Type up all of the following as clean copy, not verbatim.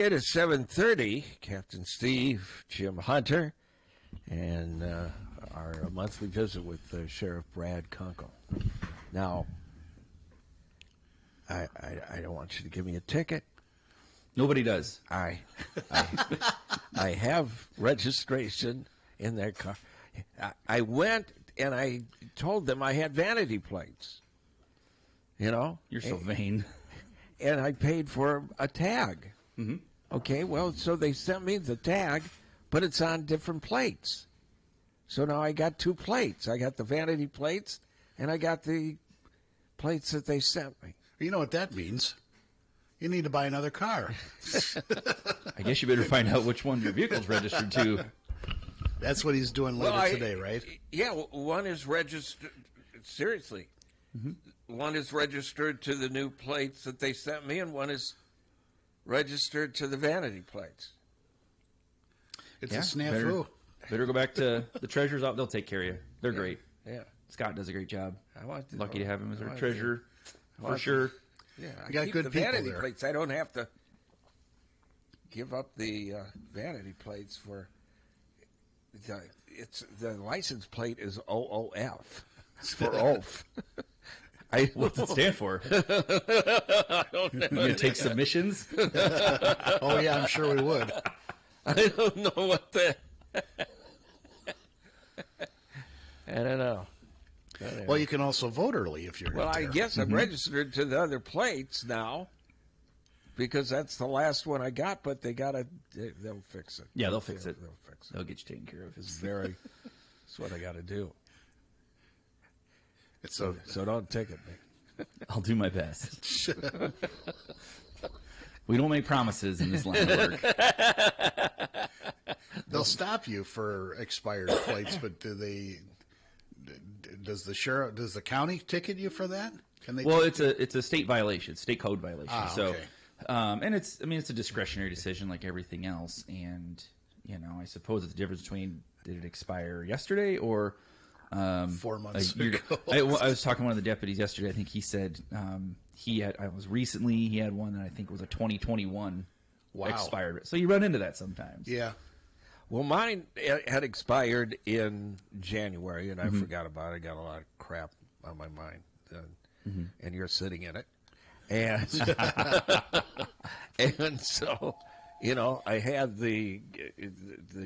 It is 7:30. Captain Steve, Jim Hunter, and our monthly visit with Sheriff Brad Kunkel. Now, I don't want you to give me a ticket. Nobody does. I have registration in their car. I went and I told them I had vanity plates. You know? You're so vain. And I paid for a tag. Mm-hmm. Okay, well, so they sent me the tag, but it's on different plates. So now I got two plates. I got the vanity plates, and I got the plates that they sent me. You know what that means? You need to buy another car. I guess you better find out which one your vehicle's registered to. That's what he's doing later today, right? Yeah, one is registered. Seriously. Mm-hmm. One is registered to the new plates that they sent me, and one is registered to the vanity plates. It's a snafu. Better go back to the treasurer's office. They'll take care of you. They're great. Yeah. Scott does a great job. Lucky to have him as our I treasurer, for sure. Yeah, I got keep good the people vanity there. plates. I don't have to give up the vanity plates for the license plate is OOF. It's for OF. What's it stand for? I don't know. You gonna take submissions? Oh, yeah, I'm sure we would. I don't know what the. I don't know. Well, you can also vote early if you're Well, out I there. guess I'm registered to the other plates now because that's the last one I got, but they'll fix it. Yeah, they'll fix it. They'll fix it. They'll get you taken care of. It's what I got to do. So don't ticket me. I'll do my best. We don't make promises in this line of work. They'll stop you for expired plates, but does the county ticket you for that? Can they? Well, it's a state violation, state code violation. Okay. And it's a discretionary decision like everything else. And I suppose it's the difference between did it expire yesterday or 4 months a year ago. I was talking to one of the deputies yesterday. I think he said he had one that I think was a 2021 expired. So you run into that sometimes. Yeah. Well, mine had expired in January, and I forgot about it. I got a lot of crap on my mind, and you're sitting in it. And and so, I had the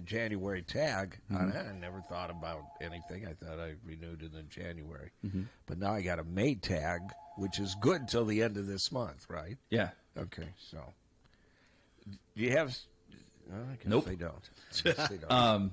January tag on it. I never thought about anything. I thought I renewed it in January. But now I got a May tag, which is good till the end of this month, right? Yeah. Okay, so do you have... I guess Nope. they don't. I guess they don't.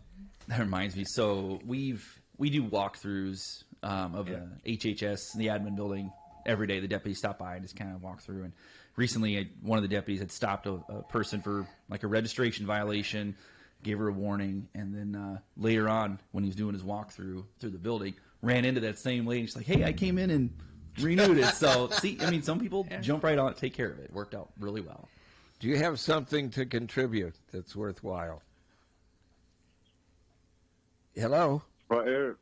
That reminds me. So we do walkthroughs of the HHS, the admin building, every day. The deputies stop by and just kind of walk through. And recently, one of the deputies had stopped a person for like a registration violation, gave her a warning, and then later on, when he was doing his walkthrough through the building, ran into that same lady. She's like, "Hey, I came in and renewed it." So some people jump right on it, take care of it. Worked out really well. Do you have something to contribute that's worthwhile? Hello? Right here.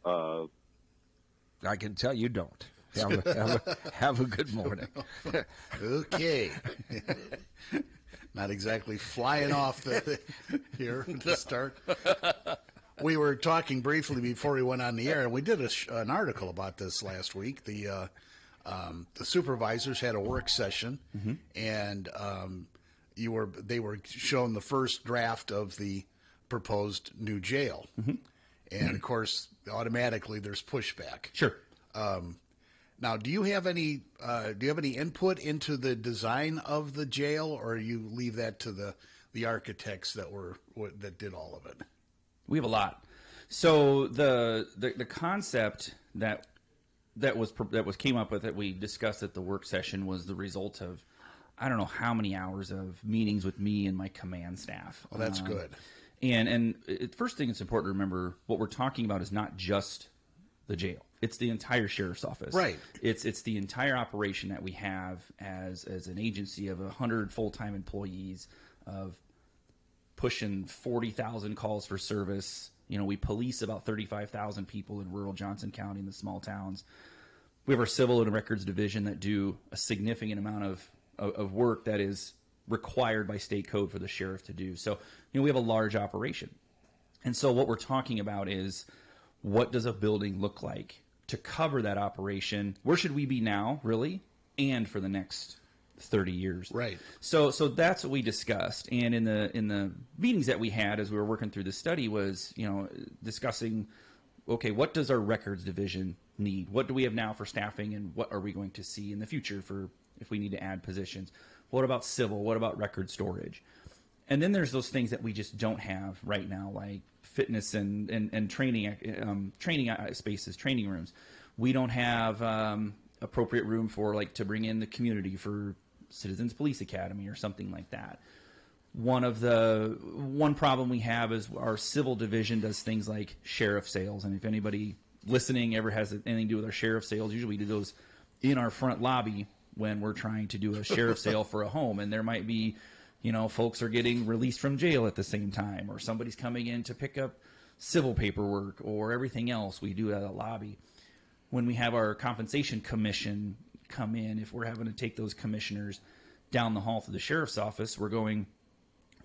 I can tell you don't. Have a good morning. Okay. Not exactly flying off here to start. We were talking briefly before we went on the air, and we did an article about this last week. The supervisors had a work session, and they were shown the first draft of the proposed new jail, and of course, automatically there's pushback. Sure. Now, do you have any input into the design of the jail, or you leave that to the architects that did all of it? We have a lot. So the concept that came up with that we discussed at the work session was the result of I don't know how many hours of meetings with me and my command staff. Well, that's good. And first thing it's important to remember, what we're talking about is not just the jail. It's the entire sheriff's office. Right. It's the entire operation that we have as an agency of 100 full-time employees, of pushing 40,000 calls for service. We police about 35,000 people in rural Johnson County in the small towns. We have our civil and records division that do a significant amount of of work that is required by state code for the sheriff to do. So, we have a large operation. And so what we're talking about is, what does a building look like to cover that operation? Where should we be now, really, and for the next 30 years? Right. So that's what we discussed. And in the meetings that we had as we were working through the study was, discussing, okay, what does our records division need? What do we have now for staffing, and what are we going to see in the future for if we need to add positions? What about civil? What about record storage? And then there's those things that we just don't have right now, like fitness and training spaces, training rooms. We don't have appropriate room for to bring in the community for Citizens Police Academy or something like that. One problem we have is our civil division does things like sheriff sales, and if anybody listening ever has anything to do with our sheriff sales, usually we do those in our front lobby when we're trying to do a sheriff sale for a home, and there might be, folks are getting released from jail at the same time, or somebody's coming in to pick up civil paperwork or everything else. We do it at a lobby. When we have our compensation commission come in, if we're having to take those commissioners down the hall to the sheriff's office, we're going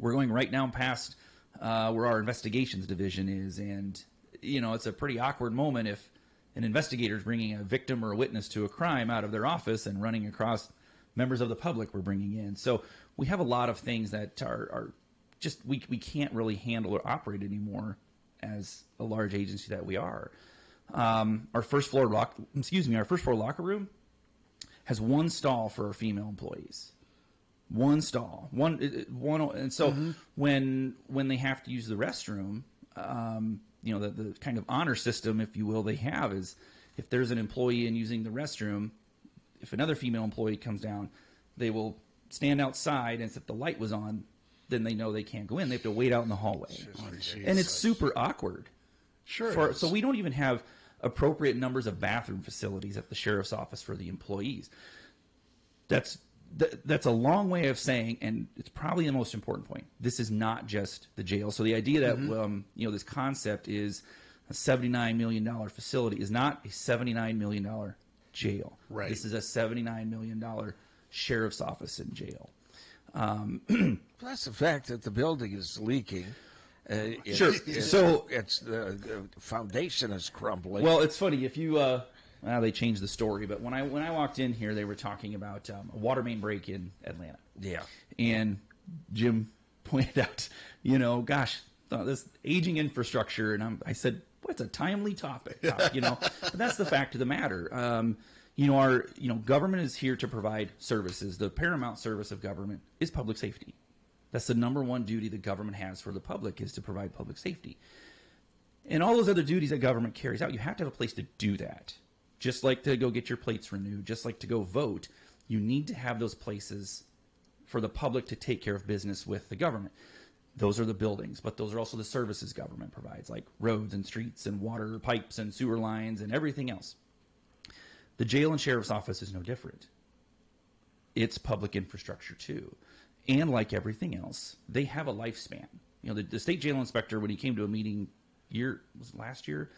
right down past where our investigations division is, and it's a pretty awkward moment if an investigator is bringing a victim or a witness to a crime out of their office and running across members of the public we're bringing in. So we have a lot of things that are just we can't really handle or operate anymore as a large agency that we are. Our first floor locker room has one stall for our female employees. One stall, one, and so when they have to use the restroom, the kind of honor system, if you will, they have is if there's an employee in using the restroom, if another female employee comes down, they will stand outside, and if the light was on, then they know they can't go in. They have to wait out in the hallway, and it's super awkward. Sure. So we don't even have appropriate numbers of bathroom facilities at the sheriff's office for the employees. That's a long way of saying, and it's probably the most important point, this is not just the jail. So the idea that this concept is a $79 million facility is not a $79 million jail. Right. This is a $79 million sheriff's office and jail. Plus the fact that the building is leaking. Sure. So it's the foundation is crumbling. Well, it's funny if you. They changed the story, but when I walked in here, they were talking about a water main break in Atlanta. Yeah. And Jim pointed out, gosh, this aging infrastructure, and I said, well, it's a timely topic, but that's the fact of the matter. Our government is here to provide services. The paramount service of government is public safety. That's the number one duty the government has for the public, is to provide public safety. And all those other duties that government carries out, you have to have a place to do that. Just like to go get your plates renewed, just like to go vote, you need to have those places for the public to take care of business with the government. Those are the buildings, but those are also the services government provides, like roads and streets and water pipes and sewer lines and everything else. The jail and sheriff's office is no different. It's public infrastructure too. And like everything else, they have a lifespan. The state jail inspector, when he came to a meeting last year,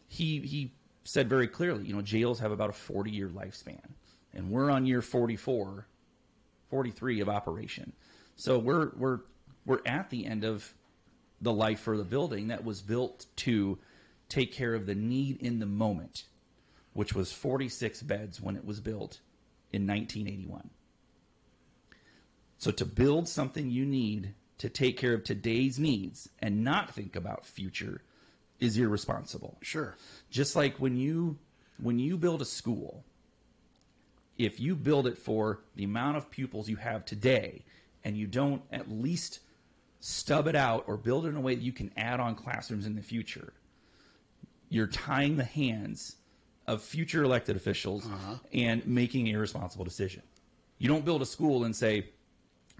he said very clearly, jails have about a 40-year lifespan, and we're on year 44, 43 of operation. So we're at the end of the life for the building that was built to take care of the need in the moment, which was 46 beds when it was built in 1981. So to build something you need to take care of today's needs and not think about future is irresponsible. Sure. Just like when you build a school, if you build it for the amount of pupils you have today and you don't at least stub it out or build it in a way that you can add on classrooms in the future, you're tying the hands of future elected officials and making an irresponsible decision. You don't build a school and say,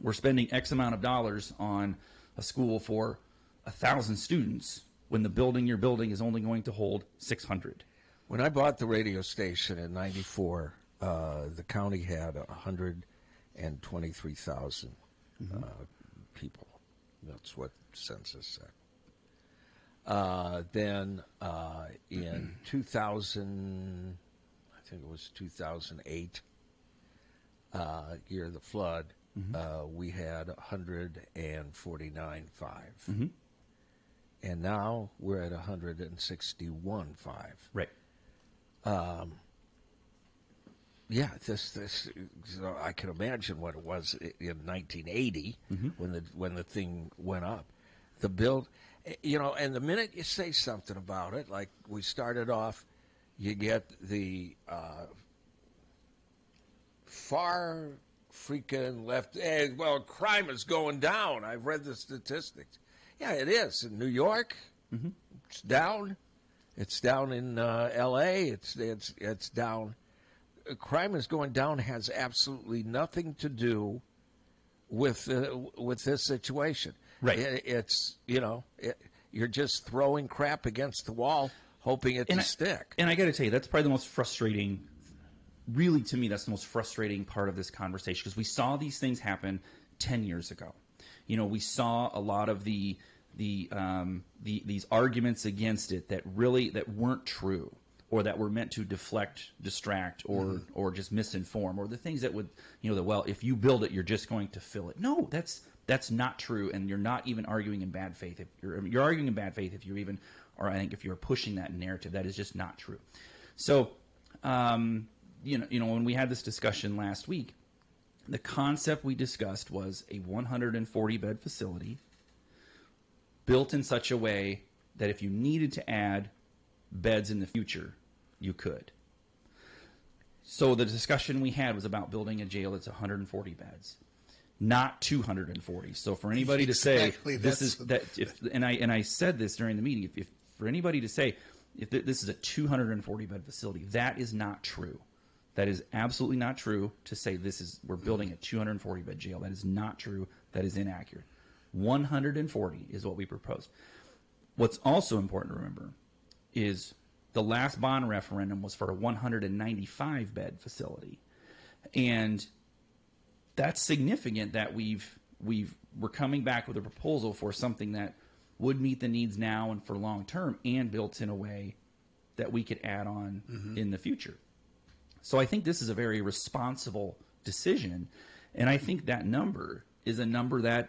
we're spending X amount of dollars on a school for 1,000 students when the building you're building is only going to hold 600. When I bought the radio station in '94, the county had 123,000 people. That's what census said. Then in 2000, I think it was 2008, year of the flood, we had 149.5. And now we're at 161.5. Right. Yeah, this I can imagine what it was in 1980 when the thing went up. The build, and the minute you say something about it, like we started off, you get the far freaking left. Well, crime is going down. I've read the statistics. Yeah, it is in New York. It's down. It's down in L.A. It's down. Crime is going down has absolutely nothing to do with this situation. Right. It's you're just throwing crap against the wall, hoping it to stick. And I got to tell you, that's probably the most frustrating. Really, to me, that's the most frustrating part of this conversation, because we saw these things happen 10 years ago. We saw a lot of these arguments against it that weren't true, or that were meant to deflect, distract, or just misinform, or the things that would, well, if you build it, you're just going to fill it. No, that's not true, and you're not even arguing in bad faith. If you're arguing in bad faith, if you're pushing that narrative, that is just not true. So, when we had this discussion last week, the concept we discussed was a 140-bed facility built in such a way that if you needed to add beds in the future, you could. So the discussion we had was about building a jail that's 140 beds, not 240. So for anybody to say I said this during the meeting, if for anybody to say if this is a 240 bed facility, that is not true. That is absolutely not true to say we're building a 240 bed jail. That is not true. That is inaccurate. 140 is what we proposed. What's also important to remember is the last bond referendum was for a 195 bed facility. And that's significant that we're coming back with a proposal for something that would meet the needs now and for long term, and built in a way that we could add on in the future. So I think this is a very responsible decision, and I think that number is a number that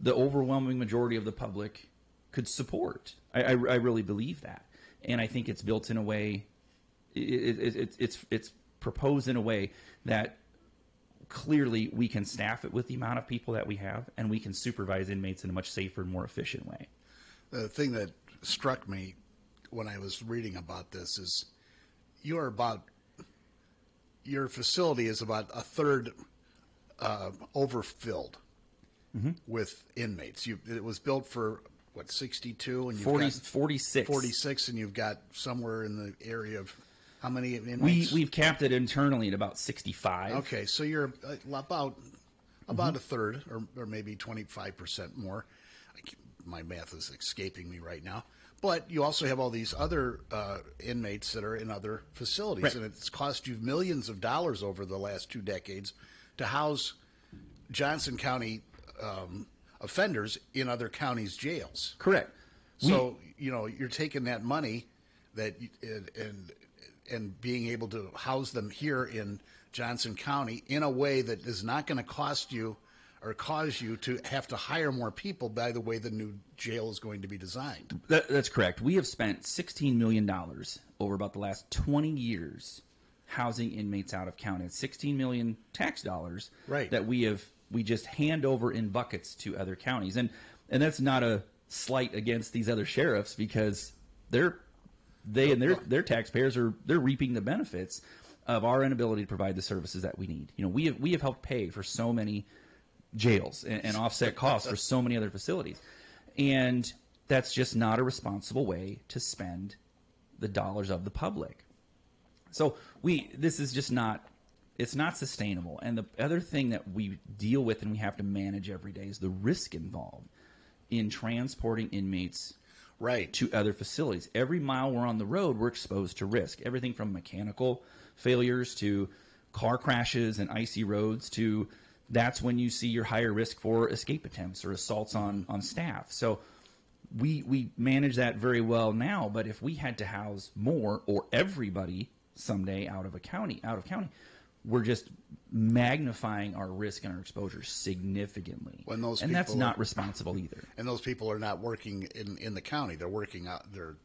the overwhelming majority of the public could support. I really believe that, and I think it's built in a way. It's proposed in a way that clearly we can staff it with the amount of people that we have, and we can supervise inmates in a much safer and more efficient way. The thing that struck me when I was reading about this is your facility is about a third overfilled with inmates. It was built for 62 and 46, and you've got somewhere in the area of how many inmates? We've capped it internally at about 65. Okay, so you're about a third, or maybe 25% more. My math is escaping me right now. But you also have all these other inmates that are in other facilities, right. And it's cost you millions of dollars over the last 2 decades to house Johnson County offenders in other counties' jails. Correct. So you're taking that money and being able to house them here in Johnson County in a way that is not going to cost you or cause you to have to hire more people by the way the new jail is going to be designed. That's correct. We have spent $16 million over about the last 20 years housing inmates out of county. It's $16 million tax dollars that we just hand over in buckets to other counties. And that's not a slight against these other sheriffs, because their taxpayers they're reaping the benefits of our inability to provide the services that we need. We have helped pay for so many jails and offset costs for so many other facilities, and that's just not a responsible way to spend the dollars of the public. So this is just not, it's not sustainable. And the other thing that we deal with and we have to manage every day is the risk involved in transporting inmates to other facilities. Every mile we're on the road, we're exposed to risk. Everything from mechanical failures to car crashes and icy roads to that's when you see your higher risk for escape attempts or assaults on staff. So we manage that very well now, but if we had to house more or everybody someday out of county, we're just magnifying our risk and our exposure significantly. When those and that's people not responsible either. And those people are not working in the county. They're working out. They're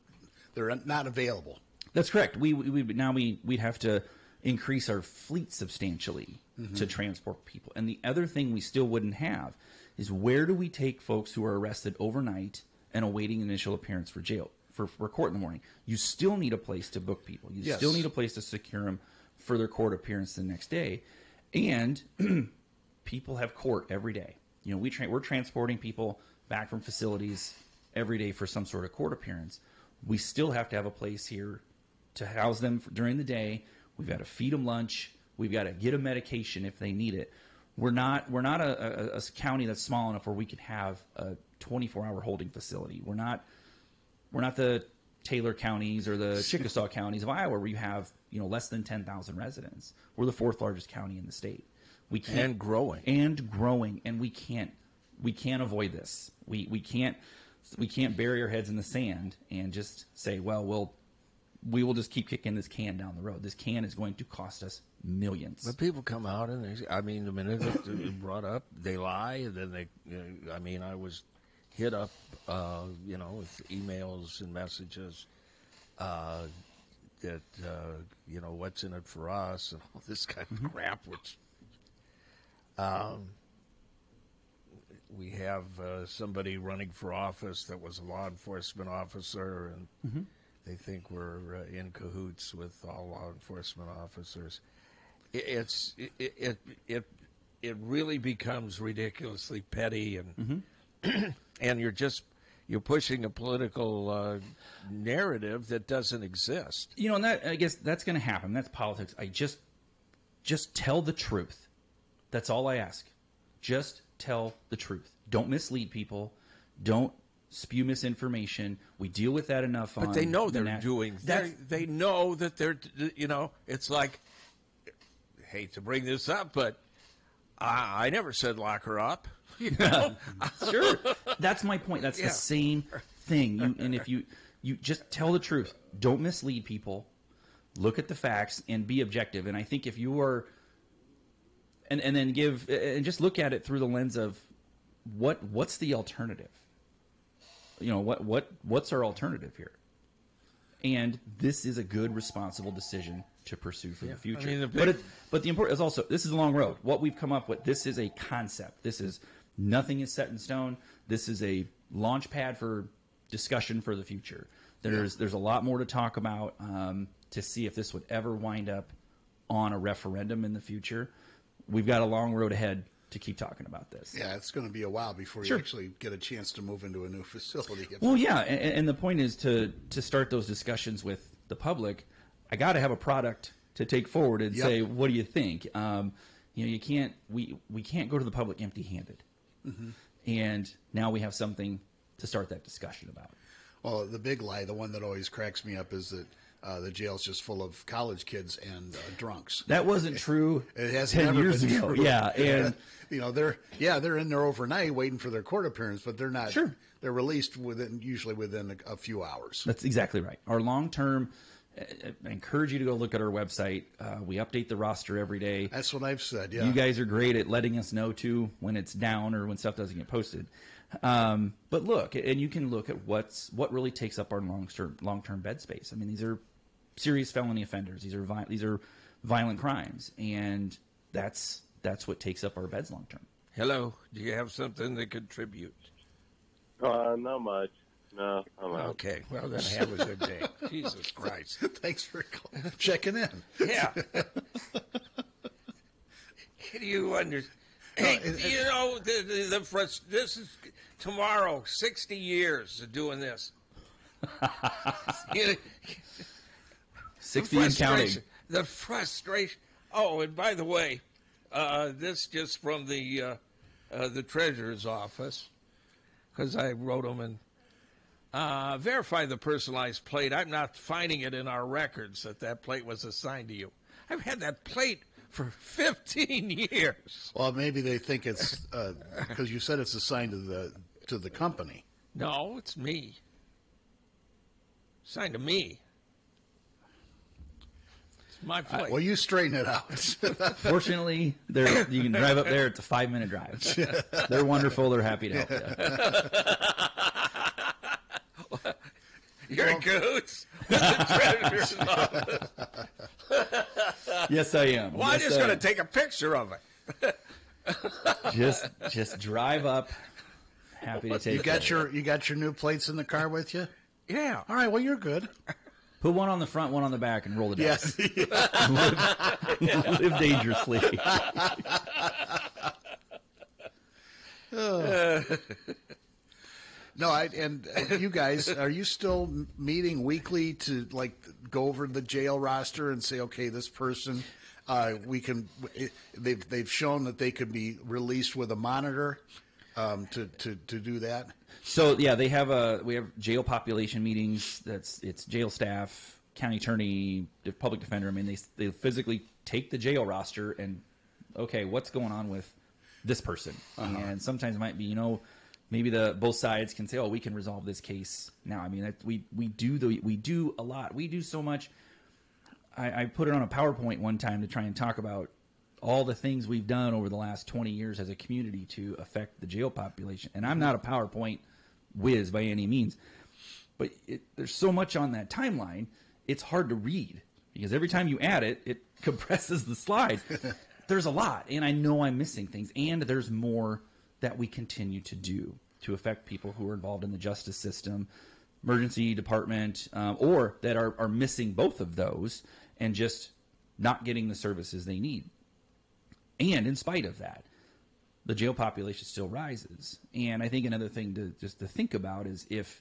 not available. That's correct. We'd have to increase our fleet substantially to transport people. And the other thing we still wouldn't have is, where do we take folks who are arrested overnight and awaiting initial appearance for jail for court in the morning? You still need a place to book people. You still need a place to secure them for their court appearance the next day. And people have court every day. You know, we're transporting people back from facilities every day for some sort of court appearance. We still have to have a place here to house them during the day. We've got to feed them lunch. We've got to get them medication if they need it. We're not a county that's small enough where we can have a 24-hour holding facility. We're not the Taylor counties or the Chickasaw counties of Iowa, where you have, you know, less than 10,000 residents. We're the fourth largest county in the state. We can't, and growing, and we can't avoid this. We can't bury our heads in the sand and just say, well, we will just keep kicking this can down the road. This can is going to cost us millions. But people come out and the minute it's brought up, they lie, and then they. I was hit up, with emails and messages that what's in it for us and all this kind of crap. Which we have somebody running for office that was a law enforcement officer, and they think we're in cahoots with all law enforcement officers. It really becomes ridiculously petty, and and you're pushing a political narrative that doesn't exist. You know, and I guess that's going to happen. That's politics. I just tell the truth. That's all I ask. Just tell the truth. Don't mislead people. Don't spew misinformation. We deal with that enough. But they know they're doing. They know that they're. It's like, hate to bring this up, but I never said lock her up. You know? Sure. That's my point. That's the same thing. And if you just tell the truth, don't mislead people, look at the facts, and be objective. And I think if you are, and then give, and just look at it through the lens of what's the alternative? You know, what's our alternative here? And this is a good, responsible decision to pursue for the future. But the important is also, this is a long road. What we've come up with, this is a concept. Nothing is set in stone. This is a launch pad for discussion for the future. There's a lot more to talk about to see if this would ever wind up on a referendum in the future. We've got a long road ahead to keep talking about this. Yeah, it's going to be a while before you actually get a chance to move into a new facility. Well, yeah, and the point is to start those discussions with the public. I got to have a product to take forward and say, what do you think? You can't. We can't go to the public empty-handed. And now we have something to start that discussion about. Well, the big lie, the one that always cracks me up, is that the jail's just full of college kids and drunks. That wasn't true. It has 10 never years been ago. true. Yeah, and they're in there overnight waiting for their court appearance, but they're not. Sure. They're released usually within a few hours. That's exactly right. Our long-term. I encourage you to go look at our website. We update the roster every day. That's what I've said. Yeah, you guys are great at letting us know too when it's down or when stuff doesn't get posted. But look, and you can look at what really takes up our long-term bed space. I mean, these are serious felony offenders. These are violent crimes, and that's what takes up our beds long-term. Hello, do you have something to contribute? Not much. No, I'm out. Okay, well then have a good day. Jesus Christ! Thanks for checking in. Yeah. Can you understand? Hey, this is tomorrow. 60 years of doing this. 60 and counting. The frustration. Oh, and by the way, this just from the treasurer's office, because I wrote them and. Verify the personalized plate. I'm not finding it in our records that plate was assigned to you. I've had that plate for 15 years. Well, maybe they think it's because you said it's assigned to the company. No, it's me. Assigned to me. My place. Well, you straighten it out. Fortunately, you can drive up there. It's a 5-minute drive. They're wonderful. They're happy to help you. You're a goose with the treasurer's office. Yes, I am. Well, I'm Yes, just I going am. to take a picture of it. Just drive up. Happy to take. You got your new plates in the car with you? Yeah. All right. Well, you're good. Put one on the front, one on the back, and roll the dice. Yes. Live dangerously. No, and you guys, are you still meeting weekly to like go over the jail roster and say, okay, this person, we can. They've shown that they could be released with a monitor to do that. So yeah, we have jail population meetings. It's jail staff, county attorney, public defender. I mean, they physically take the jail roster and okay, what's going on with this person? And sometimes it might be maybe both sides can say, oh, we can resolve this case now. I mean, we do a lot. We do so much. I put it on a PowerPoint one time to try and talk about all the things we've done over the last 20 years as a community to affect the jail population. And I'm not a PowerPoint whiz by any means, but there's so much on that timeline, it's hard to read because every time you add it, it compresses the slide. There's a lot, and I know I'm missing things, and there's more that we continue to do to affect people who are involved in the justice system, emergency department, or that are missing both of those and just not getting the services they need. And in spite of that, the jail population still rises. And I think another thing to think about is if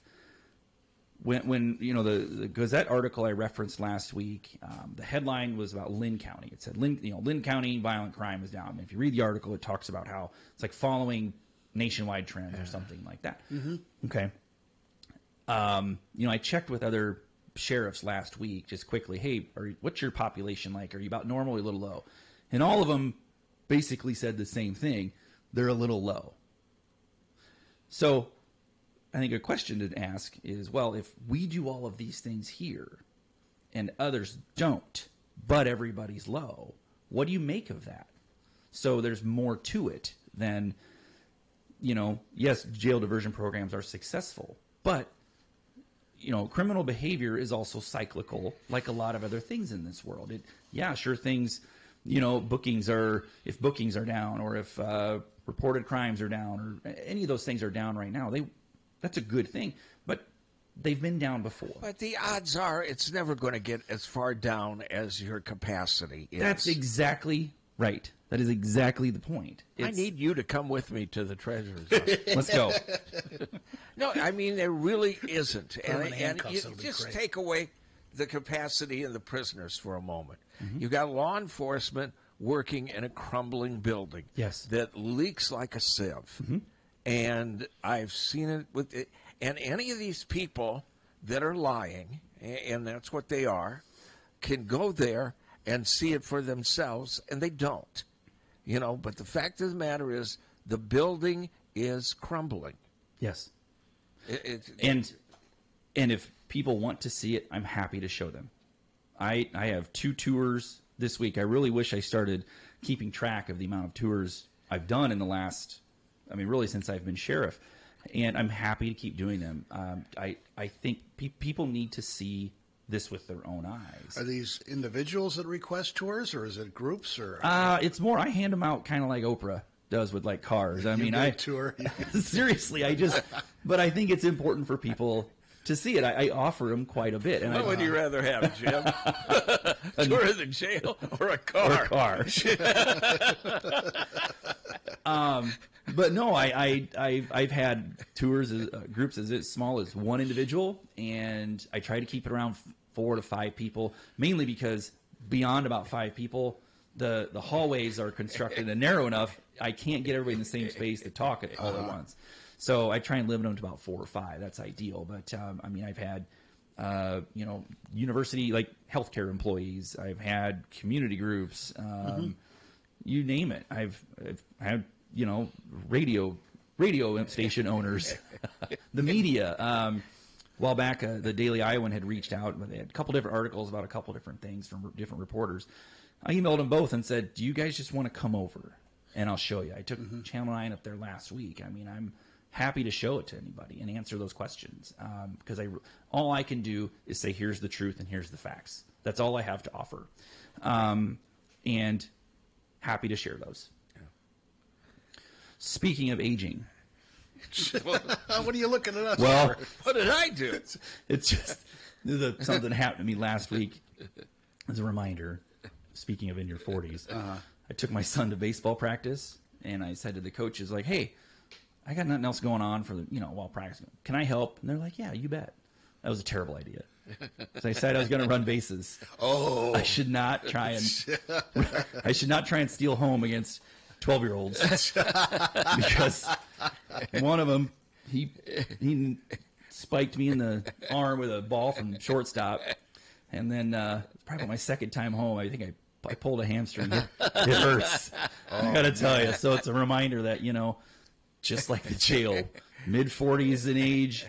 when the Gazette article I referenced last week, the headline was about Lynn County. It said Lynn County violent crime is down. And if you read the article, it talks about how it's like following nationwide trends or something like that. Mm-hmm. Okay. I checked with other sheriffs last week just quickly. Hey, what's your population like? Are you about normal or a little low? And all of them basically said the same thing. They're a little low. So I think a question to ask is, well, if we do all of these things here and others don't, but everybody's low, what do you make of that? So there's more to it than, yes, jail diversion programs are successful, but, criminal behavior is also cyclical, like a lot of other things in this world. Things, if bookings are down or if reported crimes are down or any of those things are down right now, that's a good thing, but they've been down before. But the odds are it's never going to get as far down as your capacity is. That's exactly right. That is exactly the point. I need you to come with me to the treasurer's office. Let's go. No, I mean, there really isn't. And handcuffs, you it'll be just great. take away the capacity of the prisoners for a moment. Mm-hmm. You've got law enforcement working in a crumbling building Yes. that leaks like a sieve. Mm-hmm. And I've seen it with it. And any of these people that are lying, and that's what they are, can go there and see it for themselves, and they don't. But the fact of the matter is the building is crumbling. Yes. And if people want to see it, I'm happy to show them. I have 2 tours this week. I really wish I started keeping track of the amount of tours I've done in the last, really since I've been sheriff. And I'm happy to keep doing them. I think people need to see this with their own eyes. Are these individuals that request tours, or is it groups? Or it's more, I hand them out kind of like Oprah does with like cars. I tour. Seriously, but I think it's important for people to see it. I offer them quite a bit. And What would you rather have, Jim? A tour of the jail or a car? Or a car. But no, I've had tours, groups as small as one individual, and I try to keep it around 4 to 5 people, mainly because beyond about 5 people, the hallways are constructed and narrow enough, I can't get everybody in the same space to talk all at once. So I try and limit them to about 4 or 5. That's ideal. But I've had university, like healthcare employees. I've had community groups. You name it. I've had radio station owners, the media. while back, the Daily Iowan had reached out. They had a couple different articles about a couple different things from different reporters. I emailed them both and said, do you guys just want to come over and I'll show you? I took Channel 9 up there last week. I mean, I'm happy to show it to anybody and answer those questions because all I can do is say, here's the truth and here's the facts. That's all I have to offer. And happy to share those. Yeah. Speaking of aging. What are you looking at us Well, for? What did I do? It's just something happened to me last week. As a reminder, speaking of in your 40s, I took my son to baseball practice, and I said to the coaches, like, hey, I got nothing else going on while practicing. Can I help? And they're like, yeah, you bet. That was a terrible idea. So I said I was going to run bases. Oh, I should not try and steal home against 12-year-olds because one of them he spiked me in the arm with a ball from shortstop, and then probably my second time home, I think I pulled a hamstring. It hurts. I got to tell you. So it's a reminder that just like the jail, mid-40s in age,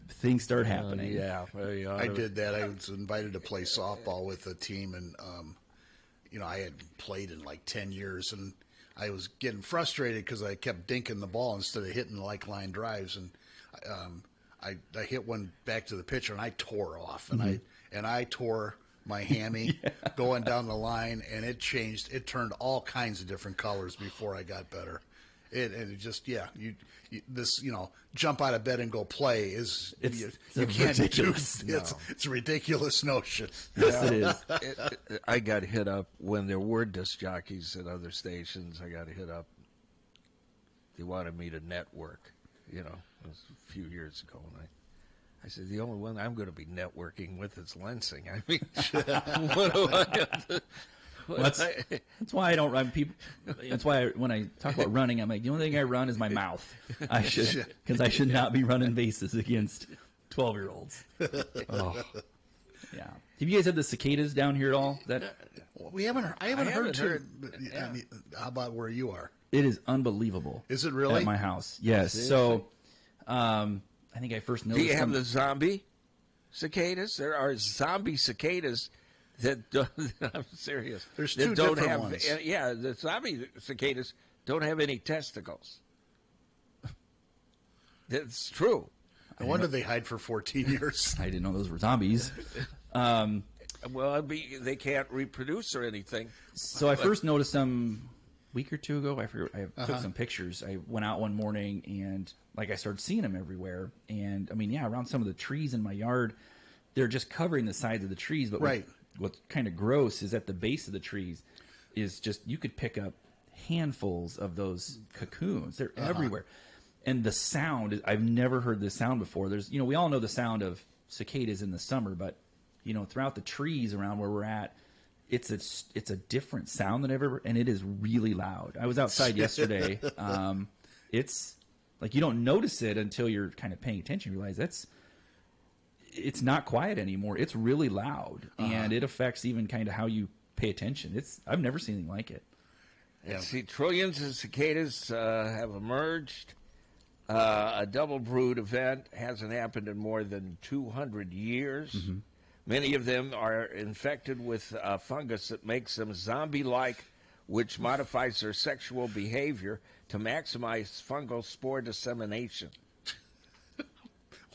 things start happening. Yeah, I did that. I was invited to play softball with a team, and I hadn't played in like 10 years, and I was getting frustrated because I kept dinking the ball instead of hitting like line drives, and I hit one back to the pitcher, and I tore off, and I tore my hammy going down the line, and it changed. It turned all kinds of different colors before I got better. It just jump out of bed and go play is you can't ridiculous. It's a ridiculous notion. Yes, it is. I got hit up when there were disc jockeys at other stations. I got hit up. They wanted me to network. It was a few years ago, and I said the only one I'm going to be networking with is Lansing. I mean, what do I have to? That's why I don't run people. That's why when I talk about running, I'm like, the only thing I run is my mouth. Because I should not be running bases against 12-year-olds. Oh, yeah. Have you guys had the cicadas down here at all? We haven't. I haven't heard. Yeah. I mean, how about where you are? It is unbelievable. Is it really? At my house? Yes. So, I think I first noticed. Do you have the zombie cicadas? There are zombie cicadas. I'm serious. There's two different ones. Yeah, the zombie cicadas don't have any testicles. That's true. No wonder they hide for 14 years. I didn't know those were zombies. Well, they can't reproduce or anything. So I first noticed them a week or two ago. I took some pictures. I went out one morning and I started seeing them everywhere. And around some of the trees in my yard, they're just covering the sides of the trees. But right. What's kind of gross is at the base of the trees is just you could pick up handfuls of those cocoons. They're everywhere. And the sound, I've never heard this sound before. There's, we all know the sound of cicadas in the summer, but, throughout the trees around where we're at, it's a different sound than I've ever, and it is really loud. I was outside yesterday. It's like you don't notice it until you're kind of paying attention. You realize it's not quiet anymore. It's really loud, and it affects even kind of how you pay attention. I've never seen anything like it. Yeah. See, trillions of cicadas have emerged. A double brood event hasn't happened in more than 200 years. Mm-hmm. Many of them are infected with a fungus that makes them zombie-like, which modifies their sexual behavior to maximize fungal spore dissemination.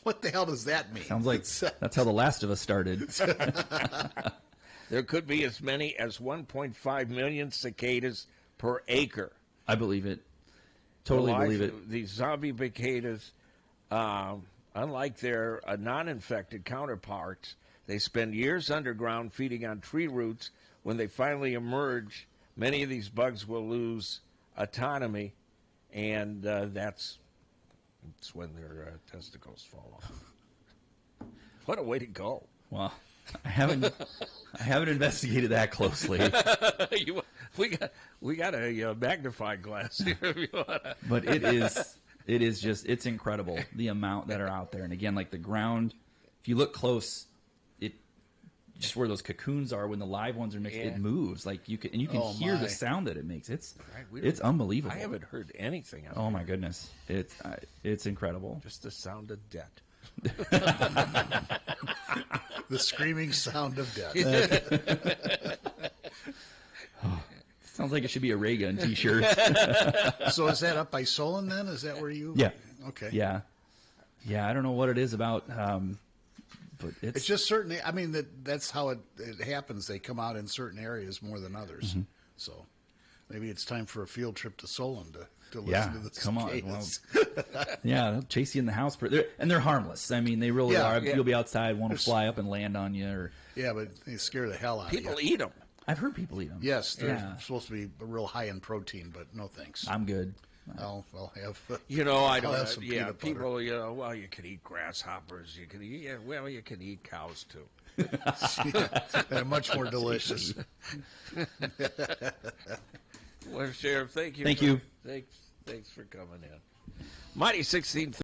What the hell does that mean? Sounds like that's how The Last of Us started. There could be as many as 1.5 million cicadas per acre. I believe it. Totally believe it. These zombie cicadas, unlike their non-infected counterparts, they spend years underground feeding on tree roots. When they finally emerge, many of these bugs will lose autonomy, and that's when their testicles fall off. What a way to go! Well, I haven't investigated that closely. we got a magnifying glass here. If you wanna. But it's incredible the amount that are out there. And again, like the ground, if you look close, it just where those cocoons are when the live ones are mixed, it moves. Like you can hear the sound that it makes. It's unbelievable. I haven't heard anything. Oh my goodness, it's incredible. Just the sound of death. The screaming sound of death. Sounds like it should be a ray gun T-shirt. So is that up by Solon then? Is that where you? Yeah. Okay. Yeah. I don't know what it is about, but It's just certain. I mean, that's how it happens. They come out in certain areas more than others. Mm-hmm. So maybe it's time for a field trip to Solon to listen Yeah, to the come on. cicadas. yeah, they'll chase you in the house, and they're harmless. I mean, they really Yeah, are. yeah. You'll be outside, want to fly up and land on you, or Yeah, but they scare the hell out People of you. eat them. I've heard people eat them. Yes, they're Yeah. supposed to be real high in protein, but no thanks. I'm good. I'll have. You know, I I'll don't. have some Yeah, peanut butter. people. You know, well, you can eat grasshoppers. You can eat. Yeah, well, you can eat cows too. They're much more delicious. Well, Sheriff, thank you. Thank you. Thanks for coming in. Mighty 16.